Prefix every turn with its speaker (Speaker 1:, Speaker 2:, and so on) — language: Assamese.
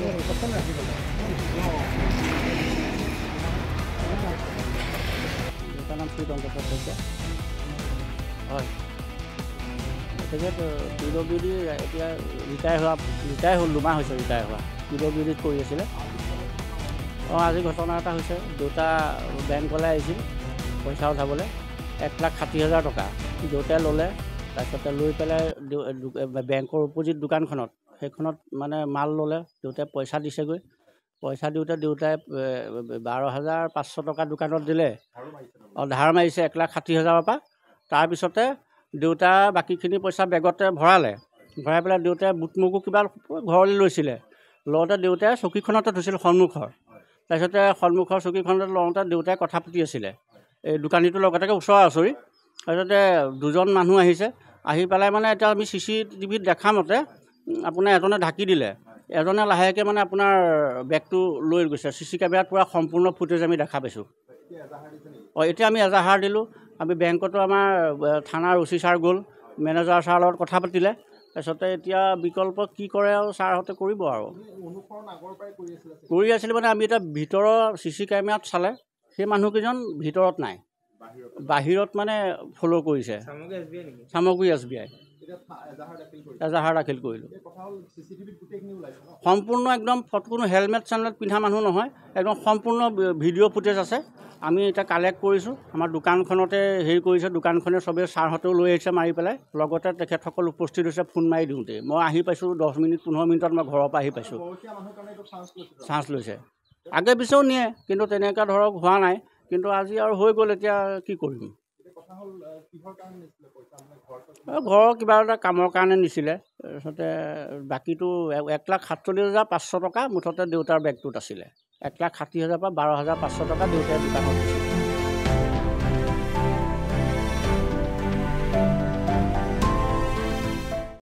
Speaker 1: দেউতাৰ নাম শ্ৰী দংকত শইকীয়া হয় তেখেত PWD এতিয়া ৰিটায়াৰ হ'ল দুমাহ হৈছে ৰিটায়াৰ হোৱা PWDত কৰি আছিলে আজি ঘটনা এটা হৈছে দেউতা বেংকলৈ আহিছিল পইচা উঠাবলৈ 1,60,000 টকা দেউতাই ল'লে তাৰপিছতে লৈ পেলাই বেংকৰ অপজিট দোকানখনত সেইখনত মানে মাল ল'লে দেউতাই পইচা দিছেগৈ পইচা দিওঁতে দেউতাই 12,500 টকা দোকানত দিলে ধাৰ মাৰিছে 1,60,000 পৰা তাৰপিছতে দেউতা বাকীখিনি পইচা বেগতে ভৰাই পেলাই দেউতাই বুট মগু কিবা ঘৰলৈ লৈছিলে লওঁতে দেউতাই চকীখনতে থৈছিল সন্মুখৰ তাৰপিছতে সন্মুখৰ চকীখনতে লওঁতে দেউতাই কথা পাতি আছিলে এই দোকানীটোৰ লগতে ওচৰা ওচৰি তাৰপিছতে দুজন মানুহ আহিছে আহি পেলাই মানে এতিয়া আমি CCTVত দেখা মতে আপোনাৰ এজনে ঢাকি দিলে এজনে লাহেকৈ মানে আপোনাৰ বেগটো লৈ গৈছে CC কেমেৰাত পুৰা সম্পূৰ্ণ ফুটেজ আমি দেখা পাইছোঁ এতিয়া আমি এজাহাৰ দিলোঁ আমি বেংকতো আমাৰ থানাৰ OC ছাৰ গ'ল মেনেজাৰ ছাৰৰ লগত কথা পাতিলে তাৰপিছতে এতিয়া বিকল্প কি কৰে আৰু ছাৰহঁতে কৰিব আৰু কৰি আছিলে মানে আমি এতিয়া ভিতৰৰ CC কেমেৰাত চালে সেই মানুহকেইজন ভিতৰত নাই বাহিৰত মানে ফ'ল' কৰিছে চামগুৰি SBI এজাহাৰ দাখিল কৰিলোঁ সম্পূৰ্ণ একদম কোনো হেলমেট চেলমেট পিন্ধা মানুহ নহয় একদম সম্পূৰ্ণ ভিডিঅ' ফুটেজ আছে আমি এতিয়া কালেক্ট কৰিছোঁ আমাৰ দোকানখনতে হেৰি কৰিছে দোকানখনে চবেই ছাৰহঁতেও লৈ আহিছে মাৰি পেলাই লগতে তেখেতসকল উপস্থিত হৈছে ফোন মাৰি দিওঁতে মই আহি পাইছোঁ 10 মিনিট 15 মিনিটত মই ঘৰৰ পৰা আহি পাইছোঁ চান্স লৈছে আগে পিছেও নিয়ে কিন্তু তেনেকুৱা ধৰক হোৱা নাই কিন্তু আজি আৰু হৈ গ'ল এতিয়া কি কৰিম ঘৰৰ কিবা এটা কামৰ কাৰণে নিছিলে তাৰপিছতে বাকীটো 1,47,500 টকা মুঠতে দেউতাৰ বেগটোত আছিলে 1,60,000 পৰা 12,500 টকা দেউতাই দোকানত দিছিলে